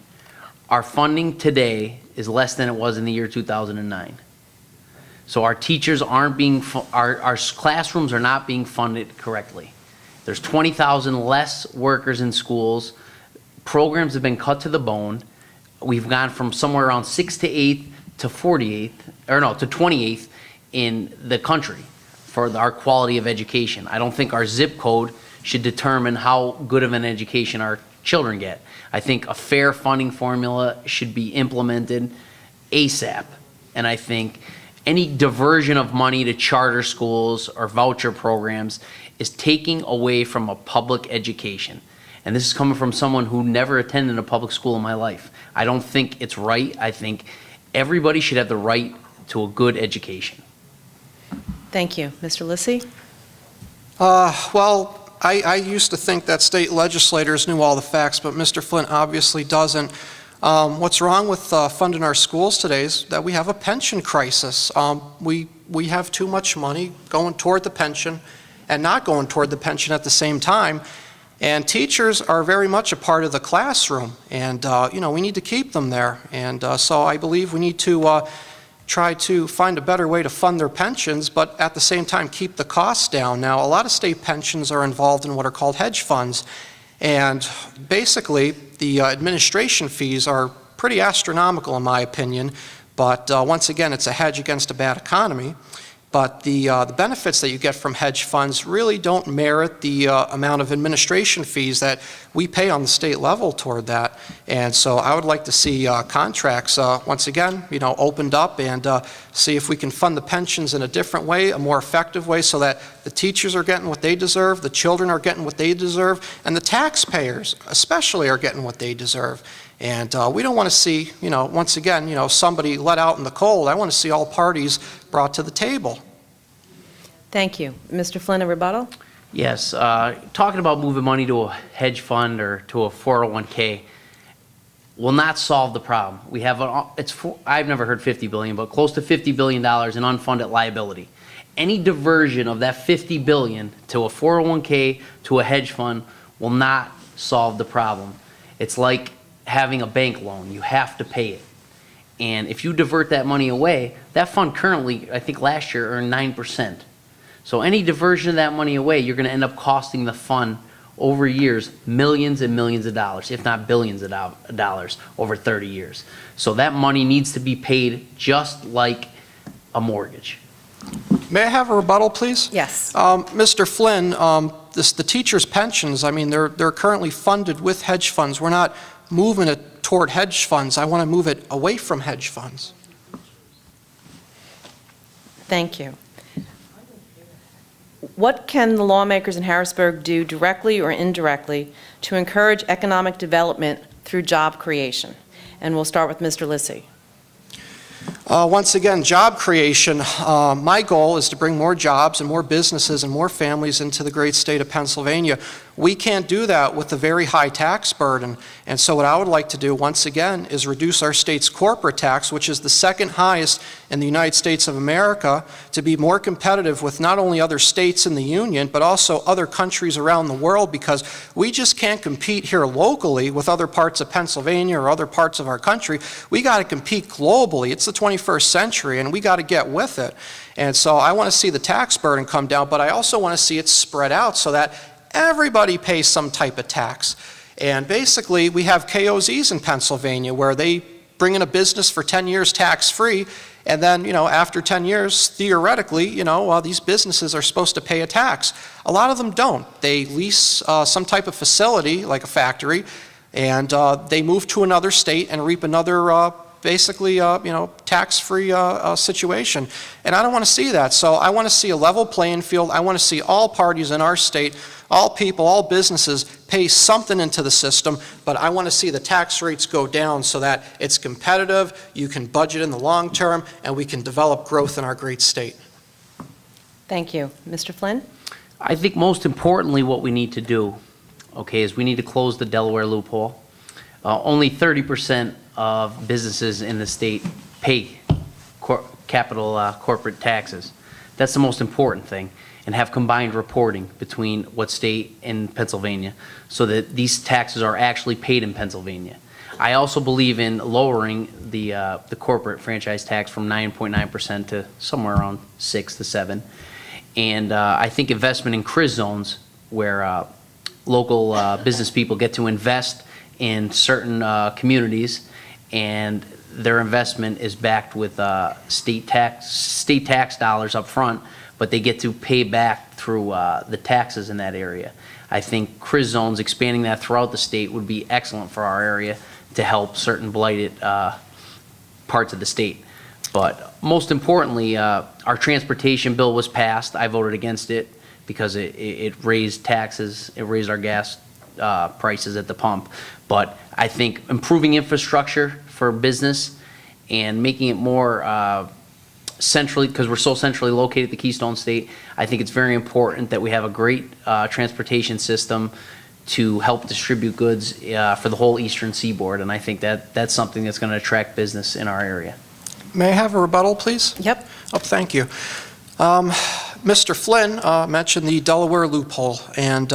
our funding today is less than it was in the year 2009. So our teachers aren't being, our classrooms are not being funded correctly. There's 20,000 less workers in schools. Programs have been cut to the bone. We've gone from somewhere around 6th to 8th to 48th, or no, to 28th in the country for our quality of education. I don't think our zip code should determine how good of an education our children get. I think a fair funding formula should be implemented ASAP. And I think any diversion of money to charter schools or voucher programs is taking away from a public education. And this is coming from someone who never attended a public school in my life. I don't think it's right. I think everybody should have the right to a good education. Thank you. Mr. Lisi? Well, I used to think that state legislators knew all the facts, but Mr. Flynn obviously doesn't. What's wrong with funding our schools today is that we have a pension crisis. We have too much money going toward the pension and not going toward the pension at the same time. And teachers are very much a part of the classroom, and we need to keep them there. And so I believe we need to try to find a better way to fund their pensions, but at the same time keep the costs down. Now, a lot of state pensions are involved in what are called hedge funds, and basically the administration fees are pretty astronomical in my opinion, but once again, it's a hedge against a bad economy. But the benefits that you get from hedge funds really don't merit the amount of administration fees that we pay on the state level toward that. And so I would like to see contracts, once again, opened up and see if we can fund the pensions in a different way, a more effective way, so that the teachers are getting what they deserve, the children are getting what they deserve, and the taxpayers especially are getting what they deserve. And we don't want to see, once again, somebody let out in the cold. I want to see all parties brought to the table. Thank you. Mr. Flynn, a rebuttal? Yes, talking about moving money to a hedge fund or to a 401k will not solve the problem. We have, I've never heard 50 billion, but close to $50 billion in unfunded liability. Any diversion of that 50 billion to a 401k, to a hedge fund, will not solve the problem. It's like having a bank loan. You have to pay it. And if you divert that money away, that fund currently, I think last year, earned 9%. So any diversion of that money away, you're going to end up costing the fund over years millions and millions of dollars, if not billions of dollars over 30 years. So that money needs to be paid just like a mortgage. May I have a rebuttal, please? Yes. Mr. Flynn, the teachers' pensions, I mean, they're currently funded with hedge funds. We're not moving it toward hedge funds. I want to move it away from hedge funds. Thank you. What can the lawmakers in Harrisburg do directly or indirectly to encourage economic development through job creation? And we'll start with Mr. Lisi. Once again, job creation. My goal is to bring more jobs and more businesses and more families into the great state of Pennsylvania. We can't do that with the very high tax burden. And so what I would like to do, once again, is reduce our state's corporate tax, which is the second highest in the United States of America, to be more competitive with not only other states in the Union, but also other countries around the world, because we just can't compete here locally with other parts of Pennsylvania or other parts of our country. We got to compete globally. It's the 21st century, and we got to get with it. And so I want to see the tax burden come down, but I also want to see it spread out so that everybody pays some type of tax. And basically, we have KOZs in Pennsylvania where they bring in a business for 10 years tax-free, and then, after 10 years, theoretically, these businesses are supposed to pay a tax. A lot of them don't. They lease some type of facility, like a factory, and they move to another state and reap another basically, tax-free situation. And I don't want to see that. So I want to see a level playing field. I want to see all parties in our state, all people, all businesses pay something into the system, but I want to see the tax rates go down so that it's competitive, you can budget in the long term, and we can develop growth in our great state. Thank you. Mr. Flynn? I think most importantly what we need to do, is we need to close the Delaware loophole. Only 30% of businesses in the state pay corporate taxes. That's the most important thing, and have combined reporting between what state and Pennsylvania so that these taxes are actually paid in Pennsylvania. I also believe in lowering the corporate franchise tax from 9.9% to somewhere around 6 to 7. And I think investment in CRIZ zones where local business people get to invest in certain communities, and their investment is backed with state tax dollars up front, but they get to pay back through the taxes in that area. I think CRIZ zones, expanding that throughout the state, would be excellent for our area to help certain blighted parts of the state. But most importantly, our transportation bill was passed. I voted against it because it raised taxes, it raised our gas prices at the pump. But I think improving infrastructure for business and making it more centrally, because we're so centrally located, the Keystone State, I think it's very important that we have a great transportation system to help distribute goods for the whole eastern seaboard. And I think that's something that's going to attract business in our area. May I have a rebuttal, please? Yep. Oh, thank you. Mr. Flynn mentioned the Delaware loophole, and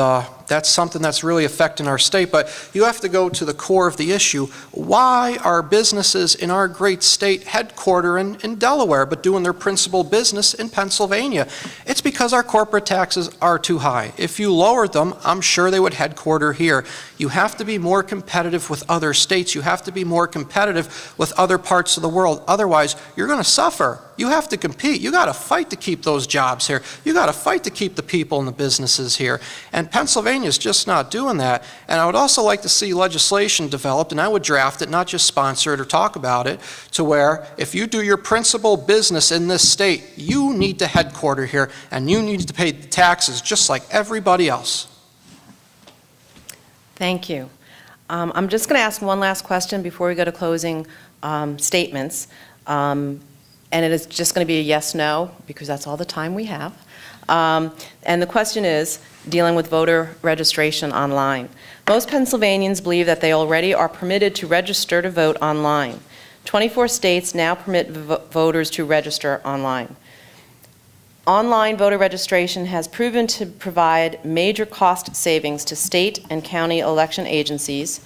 that's something that's really affecting our state, but you have to go to the core of the issue. Why are businesses in our great state headquartered in Delaware but doing their principal business in Pennsylvania? It's because our corporate taxes are too high. If you lowered them, I'm sure they would headquarter here. You have to be more competitive with other states. You have to be more competitive with other parts of the world. Otherwise, you're going to suffer. You have to compete. You got to fight to keep those jobs here. You got to fight to keep the people and the businesses here. And Pennsylvania is just not doing that. And I would also like to see legislation developed, and I would draft it, not just sponsor it or talk about it, to where if you do your principal business in this state, you need to headquarter here, and you need to pay the taxes just like everybody else. Thank you. I'm just going to ask one last question before we go to closing statements. And it is just going to be a yes/no, because that's all the time we have. And the question is, dealing with voter registration online. Most Pennsylvanians believe that they already are permitted to register to vote online. 24 states now permit voters to register online. Online voter registration has proven to provide major cost savings to state and county election agencies,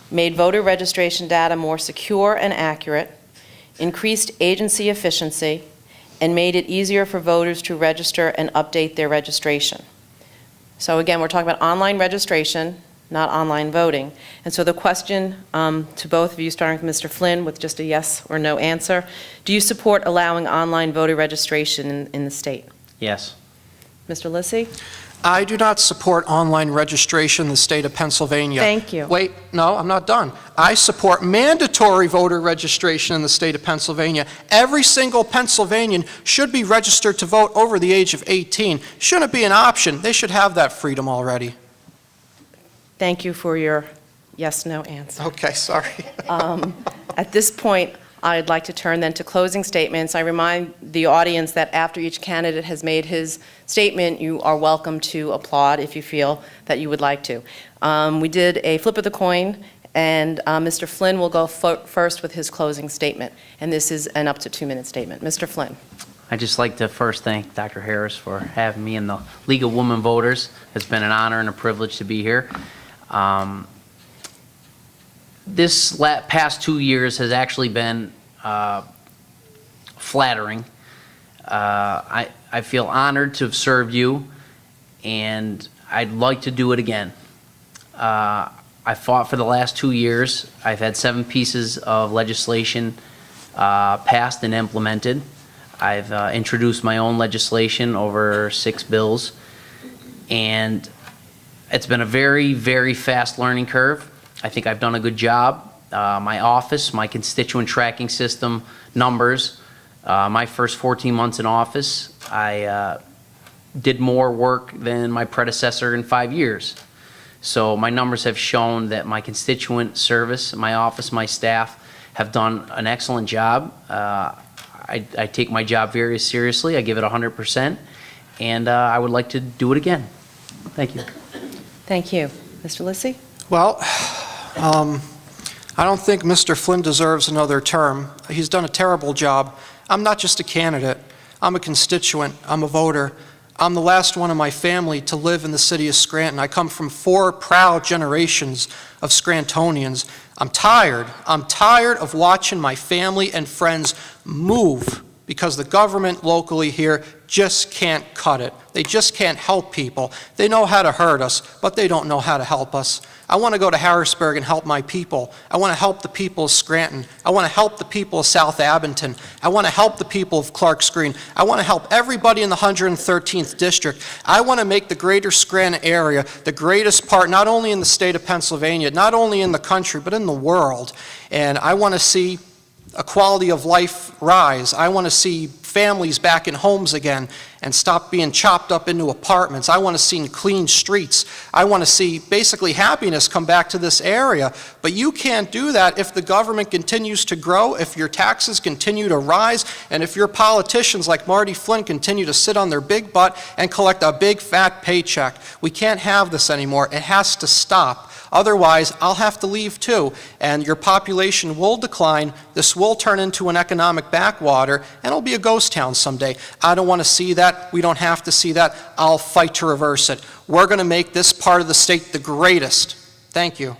made voter registration data more secure and accurate, increased agency efficiency, and made it easier for voters to register and update their registration. So again, we're talking about online registration, not online voting. And so the question to both of you, starting with Mr. Flynn, with just a yes or no answer, do you support allowing online voter registration in the state? Yes. Mr. Lisi? I do not support online registration in the state of Pennsylvania. Thank you. Wait, no, I'm not done. I support mandatory voter registration in the state of Pennsylvania. Every single Pennsylvanian should be registered to vote over the age of 18. Shouldn't be an option. They should have that freedom already. Thank you for your yes-no answer. Okay, sorry. At this point, I'd like to turn then to closing statements. I remind the audience that after each candidate has made his statement, you are welcome to applaud if you feel that you would like to. We did a flip of the coin, and Mr. Flynn will go first with his closing statement, and this is an up to 2-minute statement. Mr. Flynn. I'd just like to first thank Dr. Harris for having me in the League of Women Voters. It's been an honor and a privilege to be here. This past 2 years has actually been flattering. I feel honored to have served you, and I'd like to do it again. I fought for the last 2 years. I've had 7 pieces of legislation passed and implemented. I've introduced my own legislation, over 6 bills, and it's been a very, very fast learning curve. I think I've done a good job. My office, my constituent tracking system numbers, my first 14 months in office, I did more work than my predecessor in 5 years. So my numbers have shown that my constituent service, my office, my staff have done an excellent job. I take my job very seriously. I give it 100%, and I would like to do it again. Thank you. Thank you. Mr. Lisi? Well, I don't think Mr. Flynn deserves another term. He's done a terrible job. I'm not just a candidate. I'm a constituent. I'm a voter. I'm the last one in my family to live in the city of Scranton. I come from 4 proud generations of Scrantonians. I'm tired. I'm tired of watching my family and friends move because the government locally here just can't cut it. They just can't help people. They know how to hurt us, but they don't know how to help us. I want to go to Harrisburg and help my people. I want to help the people of Scranton. I want to help the people of South Abington. I want to help the people of Clarks Green. I want to help everybody in the 113th District. I want to make the greater Scranton area the greatest part, not only in the state of Pennsylvania, not only in the country, but in the world. And I want to see a quality of life rise. I want to see families back in homes again and stop being chopped up into apartments. I want to see clean streets. I want to see basically happiness come back to this area. But you can't do that if the government continues to grow, if your taxes continue to rise, and if your politicians like Marty Flynn continue to sit on their big butt and collect a big fat paycheck. We can't have this anymore. It has to stop. Otherwise, I'll have to leave too, and your population will decline. This will turn into an economic backwater, and it'll be a ghost town someday. I don't want to see that. We don't have to see that. I'll fight to reverse it. We're going to make this part of the state the greatest. Thank you.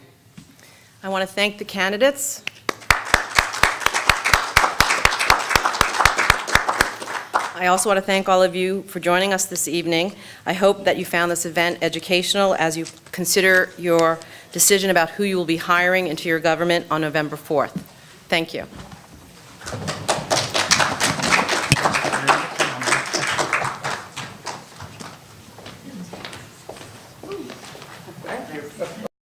I want to thank the candidates. I also want to thank all of you for joining us this evening. I hope that you found this event educational as you consider your decision about who you will be hiring into your government on November 4th. Thank you.